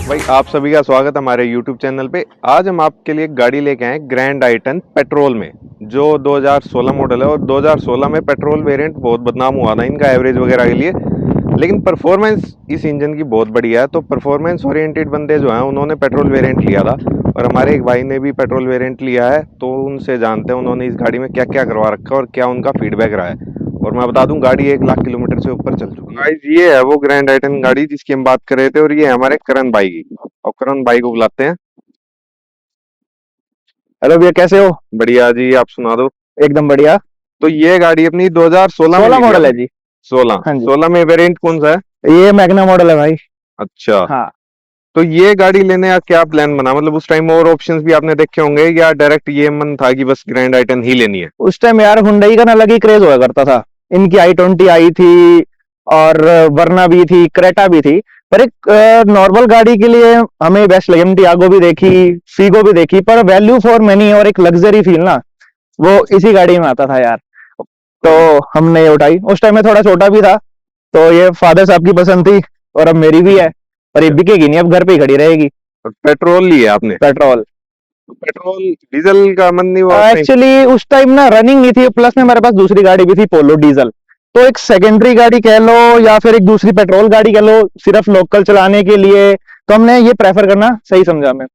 भाई आप सभी का स्वागत है हमारे YouTube चैनल पे। आज हम आपके लिए एक गाड़ी लेके आए ग्रैंड आई-10 पेट्रोल में, जो 2016 मॉडल है। और 2016 में पेट्रोल वेरिएंट बहुत बदनाम हुआ था इनका एवरेज वगैरह के लिए, लेकिन परफॉर्मेंस इस इंजन की बहुत बढ़िया है। तो परफॉर्मेंस ओरिएंटेड बंदे जो हैं उन्होंने पेट्रोल वेरिएंट लिया था, और हमारे एक भाई ने भी पेट्रोल वेरिएंट लिया है। तो उनसे जानते हैं उन्होंने इस गाड़ी में क्या क्या करवा रखा है और क्या उनका फीडबैक रहा है। और मैं बता दूं, गाड़ी 1 लाख किलोमीटर से ऊपर चल चुकी है। गाइस, ये है वो ग्रैंड आई-10 गाड़ी जिसकी हम बात कर रहे थे, और ये है हमारे करण भाई की। और करण भाई को बुलाते हैं। हेलो भैया, कैसे हो? बढ़िया जी, आप सुना दो। एकदम बढ़िया। तो ये गाड़ी अपनी 2016 में 16 ली थी मॉडल है आपने? जी। 16 हाँ जी, 16 में वेरिएंट कौन सा है? ये मैग्ना मॉडल है भाई। अच्छा। हाँ, तो ये गाड़ी लेने का क्या प्लान बना? मतलब उस टाइम और ऑप्शंस भी आपने देखे होंगे, या डायरेक्ट ये मन था कि बस ग्रैंड आई-10 ही लेनी है? उस टाइम यार हुंडई का ना अलग ही क्रेज हुआ करता था। इनकी i20 आई थी, और वरना भी थी, क्रेटा भी थी। पर एक नॉर्मल गाड़ी के लिए हमें बेस्ट लगी। टियागो भी देखी, फीगो भी देखी, पर वैल्यू फॉर मनी और एक लग्जरी फील ना, वो इसी गाड़ी में आता था यार। तो हमने ये उठाई। उस टाइम में थोड़ा छोटा भी था, तो ये फादर साहब की पसंद थी, और अब मेरी भी है। पर ये बिकेगी नहीं, अब घर पे ही खड़ी रहेगी। और पेट्रोल ली है आपने? पेट्रोल। पेट्रोल डीजल का मन नहीं हुआ उस टाइम? एक्चुअली उस टाइम ना रनिंग नहीं थी, प्लस में हमारे पास दूसरी गाड़ी भी थी, पोलो डीजल। तो एक सेकेंडरी गाड़ी कह लो या फिर एक दूसरी पेट्रोल गाड़ी कह लो, सिर्फ लोकल चलाने के लिए, तो हमने ये प्रेफर करना सही समझा मैं।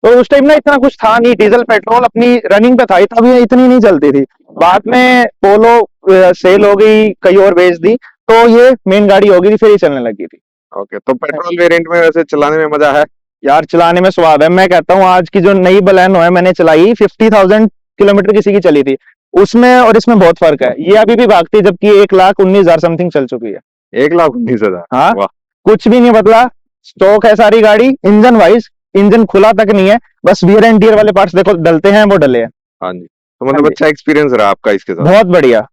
तो उस टाइम ना इतना कुछ था नहीं, डीजल पेट्रोल अपनी रनिंग पे था, तभी इतनी नहीं चलती थी। बाद में पोलो सेल हो गई, कई और बेच दी, तो ये मेन गाड़ी हो गई थी, फिर ये चलने लगी थी। ओके, तो पेट्रोल वेरिएंट में वैसे चलाने में मजा है? यार चलाने में स्वाद है। मैं कहता हूँ आज की जो नई बलेनो है मैंने चलाई, 50,000 किलोमीटर किसी की चली थी, उसमें और इसमें बहुत फर्क है। ये अभी भी भागती है, जबकि 1,19,000 समथिंग चल चुकी है। 1,19,000? हाँ, वाह। कुछ भी नहीं बदला। स्टॉक है सारी गाड़ी, इंजन वाइज। इंजन खुला तक नहीं है, बस वियर एंड टियर वाले पार्ट्स देखो डलते हैं, वो डले हैं। हाँ जी, तो हाँ मतलब जी, अच्छा एक्सपीरियंस रहा आपका इसके साथ? बहुत बढ़िया।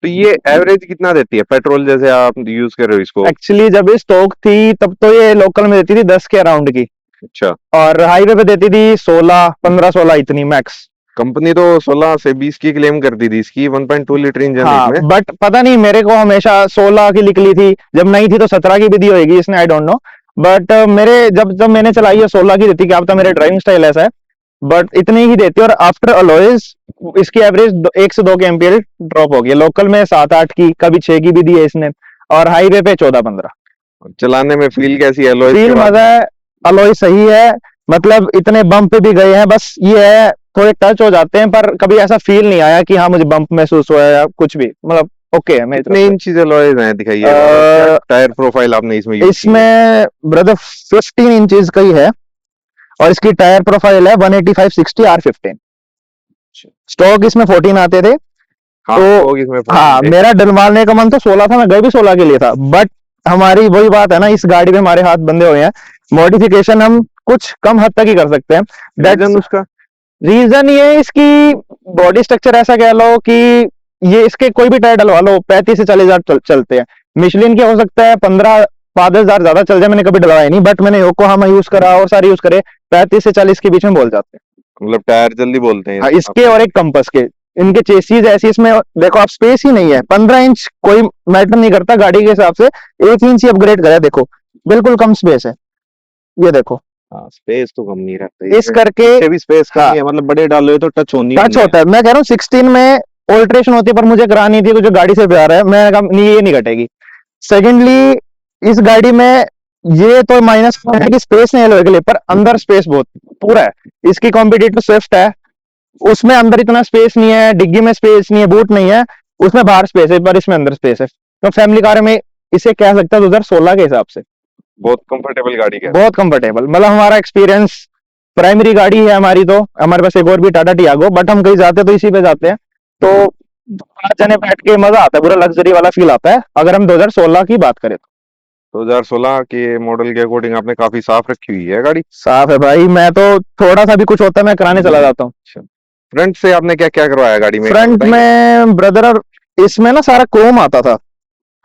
तो ये एवरेज कितना देती है पेट्रोल, जैसे आप यूज कर रहे हो इसको? एक्चुअली जब ये स्टॉक थी तब तो ये लोकल में देती थी 10 के अराउंड की, अच्छा। और हाईवे पे देती थी 16, 15-16 इतनी मैक्स। कंपनी तो 16 से 20 की क्लेम करती थी इसकी, 1.2 लीटर इंजन है हाँ, इसमें। बट पता नहीं, मेरे को हमेशा 16 की निकली थी। जब नहीं थी तो 17 की भी दी होगी इसने, आई डोंट नो। बट मेरे जब जब मैंने चलाई है 16 की देती। क्या पता मेरे ड्राइविंग स्टाइल ऐसा है, बट इतनी ही देती है। और आफ्टर अलॉयज इसकी एवरेज 1 से 2 के एम्पियर ड्रॉप हो गई है। लोकल में 7-8 की, कभी 6 की भी दी है इसने, और हाईवे पे 14-15। चलाने में फील कैसी है एलॉयज के फील बाद? मजा है। अलॉय सही है, मतलब इतने बम्प पे भी गए हैं, बस ये है थोड़े टच हो जाते हैं, पर कभी ऐसा फील नहीं आया कि हाँ मुझे बम्प महसूस हुआ है या कुछ भी। मतलब ओके है मेरी तरफ कितने से। इंच एलॉयज हैं दिखाइए, और क्या टायर प्रोफाइल आपने इसमें यूज की है? इसमें ब्रदर 15 इंचेस का ही है, और इसकी टायर प्रोफाइल है 185/60 R15। स्टॉक इसमें 14 आते थे। हाँ, तो इसमें हाँ, 14 थे। मेरा डलवाने का मन तो 16 था, मैं गए भी 16 के लिए था, बट हमारी वही बात है ना, इस गाड़ी में हमारे हाथ बंधे हुए हैं। मॉडिफिकेशन हम कुछ कम हद तक ही कर सकते हैं। रीजन उसका? रीजन ये इसकी बॉडी स्ट्रक्चर ऐसा कह लो कि ये इसके कोई भी टायर डलवा लो 35 से 40,000 चलते हैं। मिशलिन के हो सकता है 15-15,000 ज्यादा चल जाए, मैंने कभी डलवाया नहीं, बट मैंने योकोहामा यूज करा और सारी यूज करे, 35 से 40 के बीच में बोल जाते हैं। मतलब टायर जल्दी बोलते हैं हाँ, इसके आपके? और एक कंपस के। इनके चेसीज ऐसी, इसमें देखो आप, स्पेस ही नहीं है। 15 इंच कोई मैटर नहीं करता गाड़ी के हिसाब से, 1 इंच ही अपग्रेड करा है, देखो बिल्कुल कम स्पेस है। ये देखो, हाँ, स्पेस तो कम नहीं रहता इस करके। पीछे भी स्पेस कम हाँ, ही है, मतलब बड़े डालो तो टच होनी टच नहीं है। होता है। मैं कह रहा हूँ 16 में ऑल्ट्रेशन होती है, पर मुझे करानी थी, जो गाड़ी से प्यार है, मैं कहा नहीं, ये नहीं घटेगी। सेकेंडली इस गाड़ी में ये तो माइनस है कि स्पेस नहीं है के लिए, पर अंदर स्पेस बहुत पूरा है। इसकी कॉम्पिटिटर स्विफ्ट है, उसमें अंदर इतना स्पेस नहीं है, डिग्गी में स्पेस नहीं है, बूट नहीं है, उसमें बाहर स्पेस है, पर इसमें अंदर स्पेस है। तो फैमिली कार में इसे कह सकता है 2016 के हिसाब से बहुत कंफर्टेबल गाड़ी है। बहुत कंफर्टेबल। मतलब हमारा एक्सपीरियंस, प्राइमरी गाड़ी है हमारी, तो हमारे पास एक और भी टाटा टियागो, बट हम कहीं जाते तो इसी पे जाते हैं। तो 5 जने बैठ के मजा आता है, पूरा लग्जरी वाला फील आता है, अगर हम 2016 की बात करें तो। 2016 के मॉडल के अकॉर्डिंग आपने काफी साफ रखी हुई है गाड़ी। साफ है भाई, मैं तो थोड़ा सा भी कुछ होता है मैं कराने चला जाता हूँ। फ्रंट से आपने क्या क्या करवाया गाड़ी में, फ्रंट बताएंगे? में ब्रदर, इसमें ना सारा क्रोम आता था।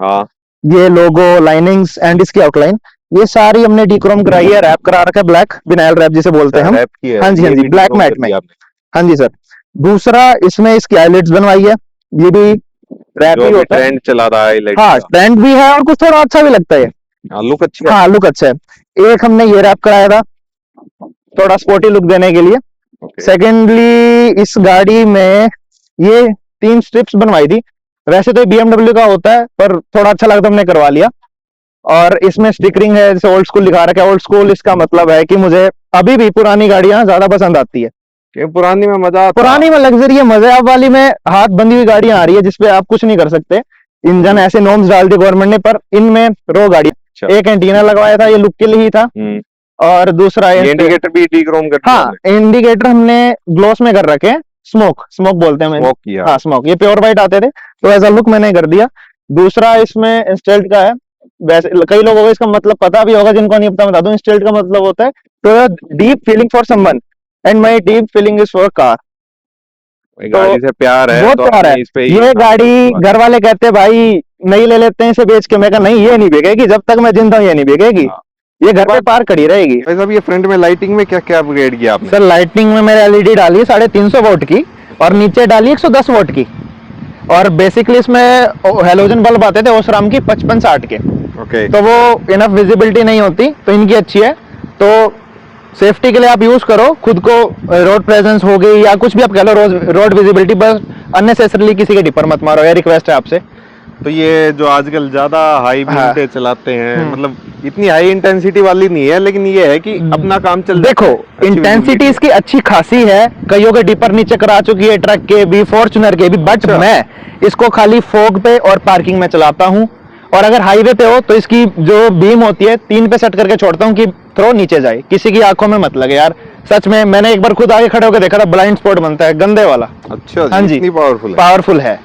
हाँ। ये लोगो, लाइनिंग्स एंड इसकी आउटलाइन, ये सारी हमने डीक्रोम कराई है, रैप करा रखा है, ब्लैक विनाइल रैप जिसे बोलते हैं हम। रैप की है? हाँ जी, हाँ ये जी, भी ब्लैक डिक्रोम मैट कर में। दिया आपने? हाँ जी सर। दूसरा, इसमें इसकी हाइलाइट्स बनवाई है, ये भी रैप जो ही अभी होता है। ट्रेंड चला रहा है हाईलाइट हाँ, का। ट्रेंड भी है और कुछ थोड़ा अच्छा भी लगता है। लुक अच्छी है। हाँ लुक अच्छा है। एक हमने ये रैप कराया था थोड़ा स्पोर्टी लुक देने के लिए। ओके। सेकेंडली इस गाड़ी में ये 3 स्ट्रिप्स बनवाई थी। वैसे तो BMW का होता है पर थोड़ा अच्छा लगा तो हमने करवा लिया। और इसमें स्टिकरिंग है, जैसे ओल्ड स्कूल लिखा रखा है। ओल्ड स्कूल इसका मतलब है कि मुझे अभी भी पुरानी गाड़ियां ज्यादा पसंद आती है। कि पुरानी में मजा आता। पुरानी में लग्जरी है, मजे। अब वाली में हाथ बंधी हुई गाड़ियां आ रही है जिसपे आप कुछ नहीं कर सकते। इंजन ऐसे नॉर्म्स डाल दी गवर्नमेंट ने, पर इनमें रो गाड़ी। अच्छा। एक एंटीना लगवाया था, ये लुक के लिए ही था। हम्म। और दूसरा ये इंडिकेटर भी डीक्रोम कर दिया हाँ इंडिकेटर हमने ग्लोस में कर रखे हैं। स्मोक स्मोक बोलते हैं मैंने। स्मोक किया। हाँ स्मोक, ये प्योर व्हाइट आते थे तो ऐसा लुक मैंने कर दिया। दूसरा इसमें इंस्टेल्ट का है। वैसे कई लोगों को इसका मतलब पता भी होगा, जिनको नहीं पता बता दूं। इंस्टेल्ट का मतलब होता है to deep feeling for someone and my deep feeling is for car. भाई तो गाड़ी से प्यार है बहुत तो प्यार है। आपने इस पे ही ये काम गाड़ी किया। घर वाले कहते हैं भाई नहीं ले लेते हैं इसे बेच के। मैं कहा नहीं, ये नहीं बिकेगी, जब तक मैं जिंदा हूं ये नहीं बिकेगी। हाँ। ये घर पे पार खड़ी रहेगी। भाई साहब ये फ्रंट में लाइटिंग में क्या क्या अपग्रेड किया आपने? सर लाइटिंग में मैंने एलईडी डाली है 350 वोल्ट की, और नीचे डाली 110 वोल्ट की। और बेसिकली इसमें हेलोजन बल्ब आते थे ओसराम की 55-60 के, ओके। तो वो इनफ विजिबिलिटी नहीं होती, तो इनकी अच्छी है। तो सेफ्टी के लिए आप यूज करो खुद को। रोड प्रेजेंस हो गई या कुछ भी आप कह लो, रोड विजिबिलिटी, बस अननेसेसरली किसी के डिपर मत मारो, ये रिक्वेस्ट है आपसे। तो ये जो आजकल ज्यादा हाई हाँ। बीम चलाते हैं, हम्म। मतलब इतनी हाई इंटेंसिटी वाली नहीं है, लेकिन ये है कि अपना काम चल जाता देखो है, अच्छी इंटेंसिटी visibility इसकी अच्छी खासी है। कईयों के डिपर नीचे करा चुकी है, ट्रक के भी, फॉर्च्यूनर के भी। बट अच्छा। मैं इसको खाली फोग पे और पार्किंग में चलाता हूं। और अगर हाईवे पे हो तो इसकी जो बीम होती है 3 पे सेट करके छोड़ता हूं कि थ्रो नीचे जाए, किसी की आंखों में मत लगे यार। सच में मैंने एक बार खुद आगे खड़े होकर देखा था, ब्लाइंड स्पॉट बनता है गंदे वाला। है। अच्छा हाँ जी, जी, इतनी पावरफुल है। पावरफुल है।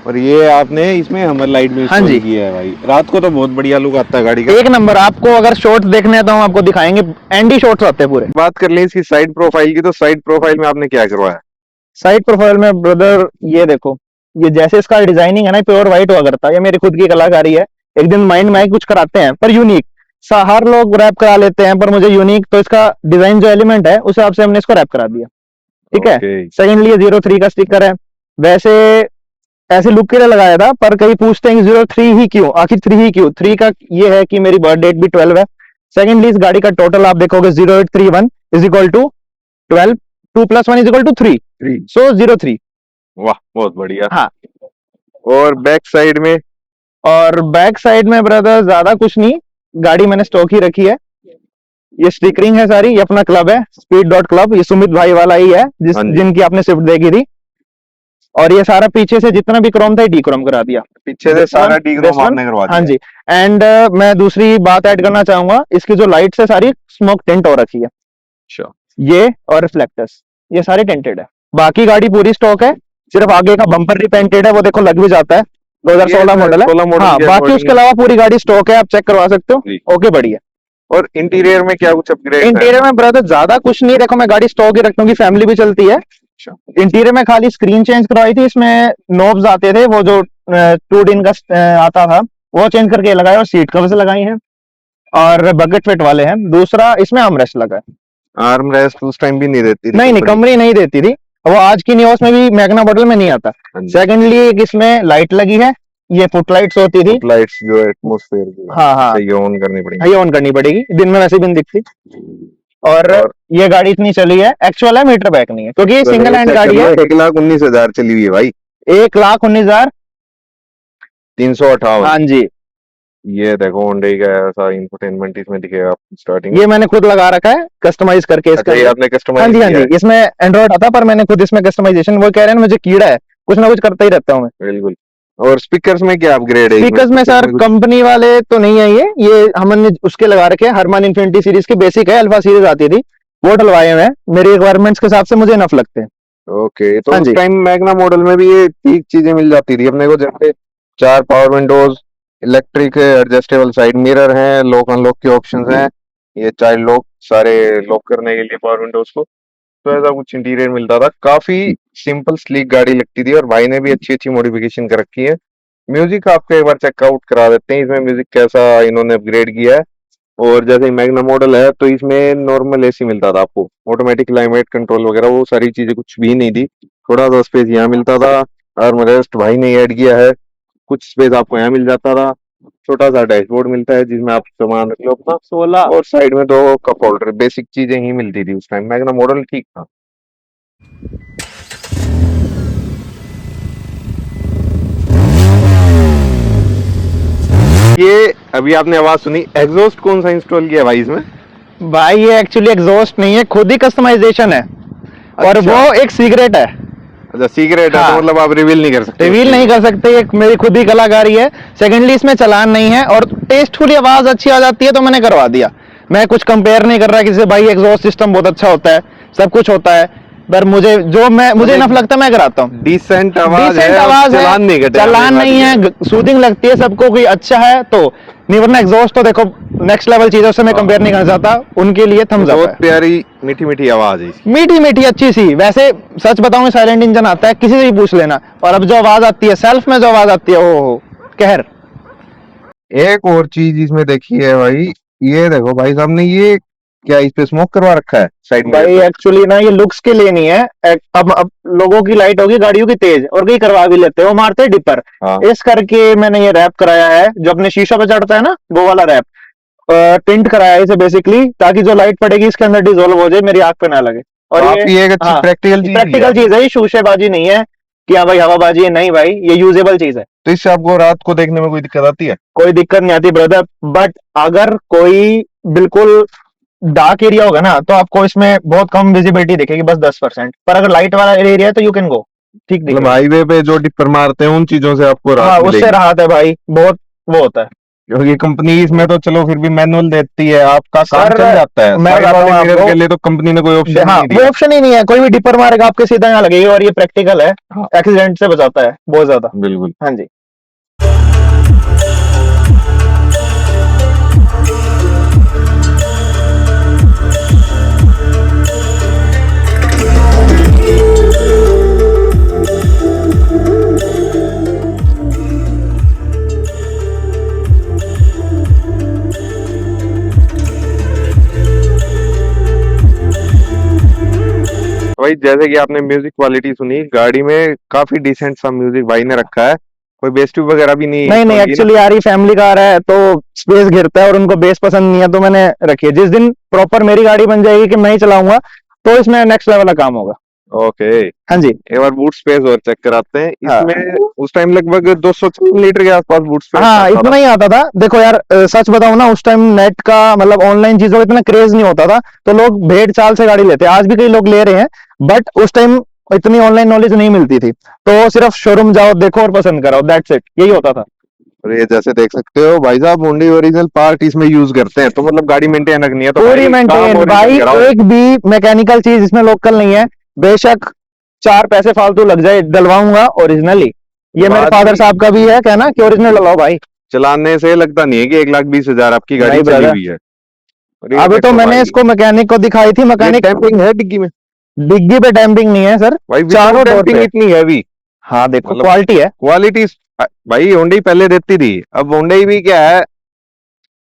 और ये आपने इसमें हमर लाइट भी हाँ इंस्टॉल जी। किया है भाई, रात को तो बहुत बढ़िया लुक आता है गाड़ी का। एक नंबर। आपको अगर शॉट्स देखने हैं तो हम आपको दिखाएंगे, एंडी शॉट्स आते हैं पूरे। बात कर लें इसकी साइड प्रोफाइल की, तो साइड प्रोफाइल में आपने क्या करवाया? साइड प्रोफाइल में ब्रदर ये देखो, ये जैसे इसका डिजाइनिंग है ना, प्योर व्हाइट हुआ करता है। ये मेरी खुद की कलाकारी है। एक दिन माइंड में कुछ कराते हैं पर यूनिक। हर लोग रैप करा लेते हैं पर मुझे यूनिक, तो इसका डिजाइन जो एलिमेंट है उस हिसाब से हमने इसको रैप करा दिया। ठीक है। ओके। सेकेंडली ये 03 का स्टिकर है। वैसे ऐसे लुक के लिए लगाया था, पर कभी पूछते हैं कि 03 ही क्यों, आखिर 3 ही क्यों। 3 का ये है कि मेरी बर्थ डेट भी 12 है। सेकेंडली इस गाड़ी का टोटल आप देखोगे 0831 is equal to 12, 2 + 1 is equal to 3, 3। So 03। वाह बहुत बढ़िया। हाँ। और बैक साइड में? और बैक साइड में ब्रदर ज्यादा कुछ नहीं, गाड़ी मैंने स्टॉक ही रखी है। ये स्टिकरिंग है सारी, ये अपना क्लब है स्पीड डॉट क्लब, ये सुमित भाई वाला ही है हाँ जी। जिनकी आपने स्विफ्ट देखी थी। और ये सारा पीछे से जितना भी क्रोम था डी क्रोम करा दिया। पीछे से सारा डीक्रोम आपने करवा दिया? हाँ जी। एंड मैं दूसरी बात ऐड करना चाहूंगा, इसकी जो लाइट्स है सारी स्मोक टिंट हो रखी है। अच्छा। ये और रिफ्लेक्टर्स ये सारी टिंटेड है। बाकी गाड़ी पूरी स्टॉक है, सिर्फ आगे का बम्पर रिपेंटेड है, वो देखो लग भी जाता है। 2016 मॉडल है। 16 मॉडल हाँ, के बाकी according उसके अलावा पूरी गाड़ी स्टॉक है, आप चेक करवा सकते जी। हो। ओके बढ़िया। और इंटीरियर में क्या कुछ अपग्रेड? इंटीरियर में ब्रदर ज्यादा कुछ नहीं, देखो मैं गाड़ी स्टॉक ही रखता हूँ, फैमिली भी चलती है। इंटीरियर में खाली स्क्रीन चेंज करवाई थी, इसमें नोब्स आते थे, वो जो 2 दिन का आता था वो चेंज करके लगाया, और सीट कवर्स लगाई हैं, और बकेट फिट वाले हैं। दूसरा इसमें आर्मरेस्ट लगा है। आर्म रेस्ट उस टाइम भी नहीं देती थी? नहीं नहीं, कंपनी? कंपनी नहीं देती थी, वो आज की न्यूज में भी मैग्ना मॉडल में नहीं आता। हाँ जी। सेकेंडली इसमें लाइट लगी है, ये फुट लाइट्स होती थी। लाइट्स जो एटमॉस्फेयर की, हाँ हाँ, ये ऑन करनी पड़ेगी। ये ऑन करनी पड़ेगी, दिन में वैसे भी नहीं दिखती। और ये गाड़ी इतनी चली है, एक्चुअल है, मीटर बैक नहीं है, क्योंकि ये सिंगल हैंड गाड़ी है। 1,19,000 चली हुई है भाई। 1,19,358। हाँ जी। ये देखो होंडा का ऐसा इंफोटेनमेंट इसमें दिखेगा स्टार्टिंग। ये मैंने खुद लगा रखा है, कस्टमाइज करके इसका। अच्छा, ये आपने कस्टमाइज? हाँ जी हाँ जी, इसमें एंड्रॉइड आता पर मैंने खुद इसमें कस्टमाइजेशन। वो कह रहे हैं मुझे कीड़ा है, कुछ ना कुछ करता ही रहता हूँ मैं। बिल्कुल। और स्पीकर्स में क्या अपग्रेड है? स्पीकर्स में सर कंपनी वाले तो नहीं है, ये हमने उसके लगा रखे हैं, हरमान इन्फिनिटी सीरीज के बेसिक है, अल्फा सीरीज आती थी, वो डलवाए हुए हैं। मेरी रिक्वायरमेंट्स के हिसाब से मुझे इनफ लगते हैं। ओके। तो हाँ उस जी। टाइम मैग्ना मॉडल में भी ये ठीक चीजें मिल जाती थी अपने को, जैसे 4 power Windows, electric adjustable side mirror हैं, लॉक अनलॉक के ऑप्शंस हैं, ये चाइल्ड लॉक, सारे लॉक करने के लिए पावर विंडोज को। तो ऐसा कुछ इंटीरियर मिलता था, काफी सिंपल स्लीक गाड़ी लगती थी, और भाई ने भी अच्छी अच्छी मॉडिफिकेशन कर रखी है। म्यूजिक आपको एक बार चेकआउट करा देते हैं, इसमें म्यूजिक कैसा इन्होंने अपग्रेड किया है। और जैसे मैग्ना मॉडल है तो इसमें नॉर्मल एसी मिलता था आपको, ऑटोमेटिक क्लाइमेट कंट्रोल वगैरह वो सारी चीजें कुछ भी नहीं थी। थोड़ा सा स्पेस यहाँ मिलता था, आर्म रेस्ट भाई ने ऐड किया है, कुछ स्पेस आपको यहाँ मिल जाता था। छोटा सा डैशबोर्ड मिलता है जिसमें आप सामान रख लो अपना, 16 और साइड में 2 कप होल्डर, बेसिक चीजें ही मिलती थी उस टाइम। मैग्ना मॉडल ठीक था। ये अभी आपने आवाज सुनी, एग्जॉस्ट कौन सा इंस्टॉल किया भाई इसमें? भाई ये एक्चुअली एग्जॉस्ट नहीं है, खुद ही कस्टमाइजेशन है। और अच्छा। वो एक सीक्रेट है। अच्छा सीक्रेट है, तो हाँ। मतलब आप रिवील नहीं कर सकते? रिवील नहीं कर सकते, एक मेरी खुद ही कलाकारी है। सेकेंडली इसमें चलान नहीं है, और टेस्टफुली आवाज अच्छी आ जाती है तो मैंने करवा दिया। मैं कुछ कंपेयर नहीं कर रहा किसी से, भाई एग्जॉस्ट सिस्टम बहुत अच्छा होता है, सब कुछ होता है, पर मुझे मुझे इनफ लगता है मैं कराता हूँ। डिसेंट आवाज डिसेंट है, आवाज है, चलान नहीं कटे, चलान हमें नहीं बात है, सूदिंग लगती है सबको, कोई अच्छा है तो नहीं, वरना एग्जॉस्ट तो देखो नेक्स्ट लेवल चीज है, उससे मैं हाँ। कंपेयर नहीं करना चाहता, उनके लिए ये थम्स अप बहुत है। प्यारी मीठी मीठी आवाज है इसकी। मीठी मीठी अच्छी सी, वैसे सच बताऊं साइलेंट इंजन आता है, किसी से भी पूछ लेना। और अब जो आवाज आती है सेल्फ में, जो आवाज आती है, ओ हो कहर। एक और चीज इसमें देखी है भाई, ये देखो भाई साहब ने ये क्या इस पे स्मोक करवा रखा है साइड मिरर भाई पे? एक्चुअली ना ये लुक्स के लिए नहीं है। अब लोगों की लाइट होगी गाड़ियों की तेज, और कहीं करवा भी लेते हैं, वो मारते हैं डिपर। हाँ। इस करके मैंने ये रैप कराया है, जो अपने शीशा पे चढ़ता है ना, वो वाला रैप टिंट कराया है इसे बेसिकली, ताकि जो लाइट पड़ेगी इसके अंदर डिजोल्व हो जाए, मेरी आंख पे ना लगे। तो और ये आपकी एक अच्छी हाँ, प्रैक्टिकल चीज भी प्रैक्टिकल है। चीज है, ये शूशेबाजी नहीं है कि हाँ भाई हवाबाजी है, नहीं भाई ये यूजेबल चीज है। तो इससे आपको रात को देखने में कोई दिक्कत आती है? कोई दिक्कत नहीं आती ब्रदर, बट अगर कोई बिल्कुल डार्क एरिया होगा ना, तो आपको इसमें बहुत कम विजिबिलिटी दिखेगी, बस 10%। पर अगर लाइट वाला एरिया है तो यू कैन गो, ठीक मतलब दिखेगा। हाईवे पे जो डिपर मारते हैं उन चीजों से आपको राहत हाँ उससे मिलेगी? राहत है भाई, बहुत वो होता है। क्योंकि कंपनी इसमें तो चलो फिर भी मैनुअल देती है, आपका काम सर चल जाता है। मैं साइड बताता वाले हूँ मिरर के आपको, लिए तो कंपनी ने कोई ऑप्शन ही हाँ नहीं वो दिया। ऑप्शन ही नहीं है, कोई भी डिपर मारेगा आपके सीधा यहाँ लगेगी, और ये प्रैक्टिकल है, हाँ एक्सीडेंट से बचाता है बहुत ज्यादा। बिल्कुल। हाँ जी। भाई जैसे कि आपने म्यूजिक क्वालिटी सुनी, गाड़ी में काफी डिसेंट सा म्यूजिक भाई ने रखा है, कोई बेस ट्यूब वगैरह भी नहीं नहीं नहीं, इंस्टॉल की ना? एक्चुअली यार ये फैमिली कार है तो स्पेस घिरता है, और उनको बेस पसंद नहीं है, तो मैंने रखी है। जिस दिन प्रॉपर मेरी गाड़ी बन जाएगी कि मैं ही चलाऊंगा, तो इसमें नेक्स्ट लेवल का काम होगा। ओके। हाँ जी। एक बार बूट स्पेस और चेक कराते हैं हाँ इसमें। उस टाइम लगभग 200 लीटर के आसपास बूट स्पेस हाँ, आता था। इतना ही आता था। देखो यार सच बताऊं ना, उस टाइम नेट का मतलब ऑनलाइन चीजों का इतना क्रेज नहीं होता था, तो लोग भेड़ चाल से गाड़ी लेते, आज भी कई लोग ले रहे हैं, बट उस टाइम इतनी ऑनलाइन नॉलेज नहीं मिलती थी, तो सिर्फ शोरूम जाओ, देखो और पसंद करो, दैट्स इट, यही होता था। और ये जैसे देख सकते हो भाई साहब, होंडा ओरिजिनल पार्ट इसमें यूज करते हैं, तो मतलब गाड़ी मेंटेन रखनी है तो पूरी भाई काम मेंटेन ओरिजिनल भाई, कराओ। एक भी मैकेनिकल चीज इसमें लोकल नहीं है। बेशक 4 पैसे फालतू लग जाए, डलवाऊंगा ओरिजिनली। ये मेरे बात फादर भी साहब का भी है कहना कि ओरिजिनल डलवाओ भाई। चलाने से लगता नहीं है कि 1,20,000 आपकी गाड़ी नहीं चली ब्रदर, हुई है। और ये अभी तो देखो मैंने भाई, इसको मैकेनिक को दिखाई थी, ये मैकेनिक डैम्पिंग है डिग्गी में? डिग्गी पे डैम्पिंग नहीं है सर, भाई चारों विदाउट डोर डैम्पिंग पे। इतनी हैवी? हाँ देखो मतलब क्वालिटी है। क्वालिटी भाई होंडा पहले देती थी, अब होंडा भी क्या है,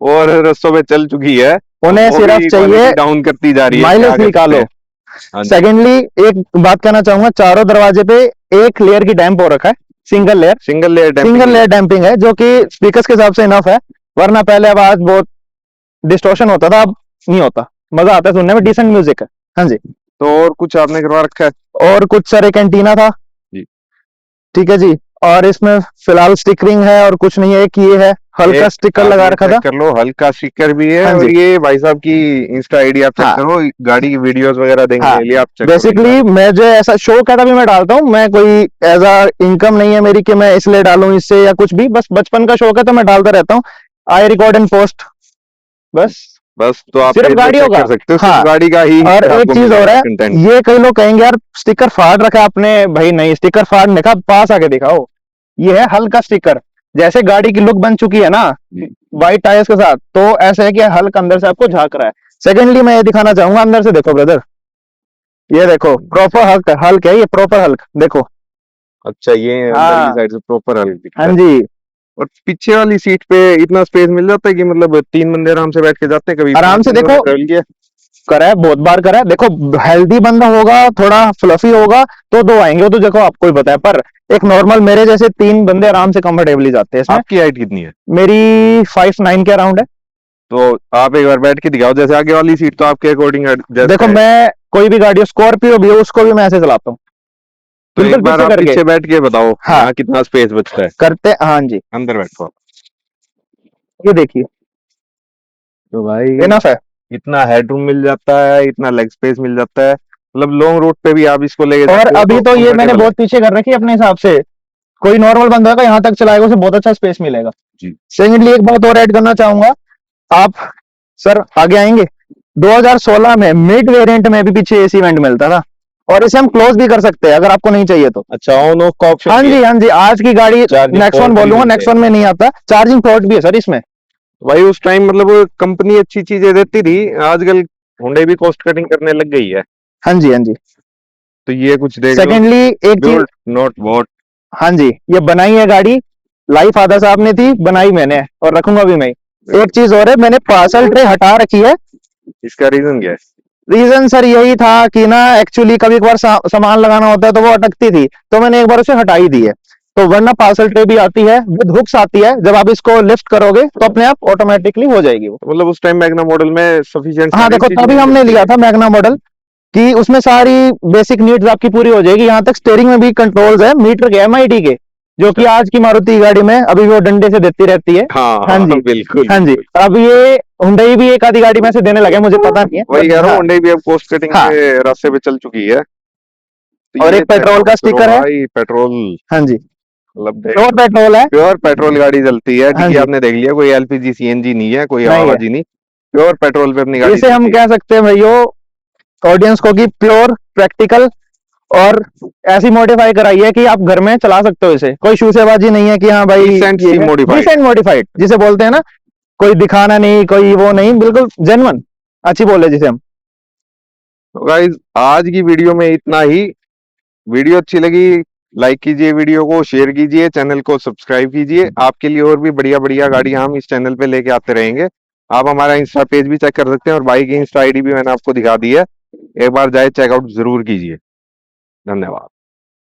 और रस्तों पे चल चुकी है, अब उन्हें वो सिर्फ भी चाहिए क्वालिटी डाउन करती जा रही है, क्या माइलेज कर सकते निकालो। हैं। हाँ जी। सेकेंडली एक बात कहना चाहूंगा, चारों दरवाजे पे एक लेयर की डैम्प हो रखा है, single layer. Single layer damping single ही लेयर है। डैम्पिंग है, जो कि स्पीकर्स के हिसाब से इनफ है, वरना पहले आवाज बहुत डिस्टॉर्शन होता था, अब नहीं होता, मजा आता है सुनने में, डिसेंट म्यूजिक है। हाँ जी। तो और कुछ आपने करवा रखा है? और कुछ सर एक एंटीना था, जी। ठीक है जी, और इसमें फिलहाल स्टिकरिंग है, और कुछ नहीं है, एक ये है, हल्का एक स्टिकर आप लगा ये रखा चेक था। कर लो, हल्का स्टिकर भी है। हाँ और जी। ये भाई साहब की इंस्टा आईडी आप चेक हाँ करो, गाड़ी की वीडियोस वगैरह देखने हाँ, के लिए आप चेक करो एक बेसिकली बार। मैं जो ऐसा शौक है तभी मैं डालता हूँ, मैं कोई एज अ इनकम नहीं है मेरी कि मैं इसलिए डालूं इससे या कुछ भी, बस बचपन का शौक है तो मैं डालता रहता हूँ। आई रिकॉर्ड एंड पोस्ट, बस। बस तो आप सिर्फ पेज में गाड़ियों चेक का। कर सकते हो, सिर्फ हाँ, गाड़ी का ही और एक आपको चीज और मिलेगा है, कंटेंट। ये कई लोग कहेंगे यार स्टिकर फाड़ रखा है आपने, भाई नहीं, स्टिकर फाड़ नहीं रखा, पास आके दिखाओ। ये है हल्का स्टिकर, जैसे गाड़ी की लुक बन चुकी है ना व्हाइट टायर्स के साथ, तो ऐसा है कि हल्का अंदर से आपको झांक रहा है। सेकेंडली मैं ये दिखाना चाहूंगा, अंदर से देखो ब्रदर, ये देखो प्रॉपर हल्क, हल्क है ये, प्रॉपर हल्क देखो। अच्छा, ये अंदर की हाँ साइड से प्रॉपर हल्का हाँ दिखता है। जी, और पीछे वाली सीट पे इतना स्पेस मिल जाता है कि मतलब 3 बंदे आराम से बैठ के जाते हैं। कभी आराम 5 से बंदों ने देखो, ट्रेवल किया? करा है, बहुत बार करा है। देखो हेल्दी बंदा होगा, थोड़ा फ्लफी होगा तो दो आएंगे, वो तो देखो आपको ही पता है। पर एक नॉर्मल मेरे जैसे 3 बंदे आराम से कंफर्टेबली जाते हैं इसमें। आपकी हाइट कितनी है? मेरी 5'9" के अराउंड है। तो आप एक बार बैठ के दिखाओ, जैसे आगे वाली सीट तो आपके अकॉर्डिंग देखो मैं कोई भी गाड़ी, स्कॉर्पियो भी हो, उसको भी मैं ऐसे चलाता हूँ, तो एक बिल्कुल बार पीछे आप करके। पीछे बैठ के बताओ हाँ यहाँ कितना स्पेस बचता है। करते, हाँ जी, अंदर बैठो। ये देखिए तो भाई इनफ है। इतना हेडरूम मिल जाता है, इतना लेग स्पेस मिल जाता है, मतलब लॉन्ग रूट पे भी आप इसको लेके और जाते हो अभी तो तो ये मैंने कंफर्टेबल है। बहुत पीछे कर रखी है अपने हिसाब से। कोई नॉर्मल बंदा होगा यहाँ तक चलाएगा, उसे बहुत अच्छा स्पेस मिलेगा। जी। सेकेंडली एक बात और ऐड करना चाहूंगा, आप सर आगे आएंगे। 2016 में मिड वेरिएंट में भी पीछे एसी वेंट मिलता था, और इसे हम क्लोज भी कर सकते हैं अगर आपको नहीं चाहिए तो। अच्छा, ऑन ऑफ का ऑप्शन हाँ भी है। जी, हाँ जी, आज की गाड़ी चार्जिंग नेक्सॉन पोर्ट भी बोलूंगा, मिलते हैं। नेक्सॉन में नहीं आता। चार्जिंग पोर्ट भी है सर इसमें। भाई उस टाइम मतलब कंपनी अच्छी चीजें देती थी, आजकल होंडा भी कॉस्ट कटिंग करने लग गई है। हाँ जी, हाँ जी। तो ये कुछ देख लो, सेकेंडली एक चीज, बिल्ड नॉट बॉट। हाँ जी, ये बनाई है गाड़ी, लाइफ फादर साहब ने थी, बनाई मैंने और रखूंगा भी मैं। एक चीज और है, मैंने पार्सल ट्रे हटा रखी है। इसका रीजन क्या है? रीजन सर यही था कि ना एक्चुअली कभी कभार सामान लगाना होता है तो वो अटकती थी, तो मैंने एक बार उसे हटा ही दी है। तो वरना पार्सल ट्रे भी आती है विद हुक्स आती है, जब आप इसको लिफ्ट करोगे तो अपने आप ऑटोमेटिकली हो जाएगी वो। तो मतलब उस टाइम मैग्ना मॉडल में सफिशिएंट हाँ सारी देखो, चीजें तभी हमने मिलती लिया है। था मैग्ना मॉडल, कि उसमें सारी बेसिक नीड्स आपकी पूरी हो जाएगी। यहाँ तक स्टेयरिंग में भी कंट्रोल्स है मीटर के, एमआईडी के, जो कि आज की मारुति गाड़ी में अभी वो डंडे से देती रहती है। हाँ हाँ हाँ जी, बिल्कुल हाँ जी। बिल्कुल। अब ये हुंडई भी एक आधी गाड़ी में से देने लगे, मुझे पता नहीं है, वही but कह रहा हूँ, हाँ, होंडा भी अब कॉस्ट कटिंग हाँ। के रास्ते पे चल चुकी है। तो और ये एक पेट्रोल चेकआउट का करो स्टिकर है। भाई, पेट्रोल हाँ जी, मतलब देख प्योर लो, पेट्रोल है। प्योर पेट्रोल गाड़ी चलती है। हाँ डिग्गी जी, आपने देख लिया, कोई एलपीजी सीएनजी नहीं है, कोई नहीं है। हवाबाजी नहीं, प्योर पेट्रोल पे अपनी गाड़ी इसे हम चलती है। कह सकते हैं भाइयों ऑडियंस को कि प्योर प्रैक्टिकल, और ऐसी मॉडिफाई कराई है कि आप घर में चला सकते हो इसे। कोई शूसेबाजी नहीं है कि हाँ भाई डिसेंट ये सी है, मॉडिफाइड। डिसेंट मॉडिफाइड जिसे बोलते हैं ना, कोई दिखाना नहीं, कोई वो नहीं, बिल्कुल जेन्युइन अच्छी बोले जिसे हम। तो गाइस आज की वीडियो में इतना ही। वीडियो अच्छी लगी लाइक कीजिए, वीडियो को शेयर कीजिए, चैनल को सब्सक्राइब कीजिए। आपके लिए और भी बढ़िया बढ़िया गाड़ियां हम इस चैनल पे लेके आते रहेंगे। आप हमारा इंस्टा पेज भी चेक कर सकते हैं, और बाइक की इंस्टा आईडी भी मैंने आपको दिखा दी है, एक बार जाए चेकआउट जरूर कीजिए। धन्यवाद।